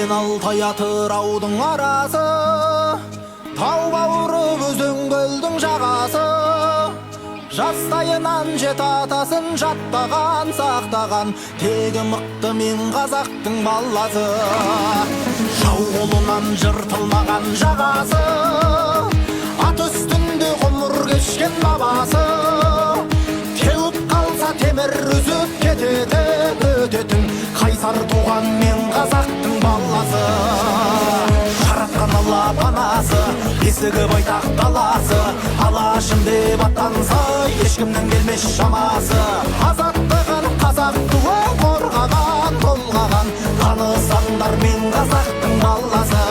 Мен Алтай Атыраудың арасы, тау бауыры өзен көлдің жағасы. Жастайынан жет атасын жаттаған, сақтаған, тегі мықты мен қазақтың баласы. Жау қолынан жыртылмаған жағасы, ат үстінде ғұмыр кешкен бабасы. Теуіп қалса темір үзіп кететін, өтетін, қайсар туған мен қазақтың баласы. Жаратқан Алла панасы, есігі байтақ даласы, алашым деп аттанса ешкімнің келмес шамасы. Азаттығын қазақ туы қорғаған, толғаған, танысаңдар мен қазақтың баласы.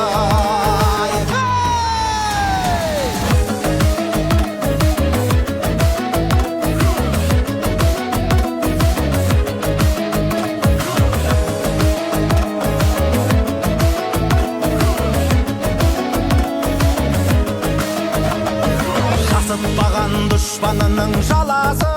Жасытпаған дұшпанының жаласы,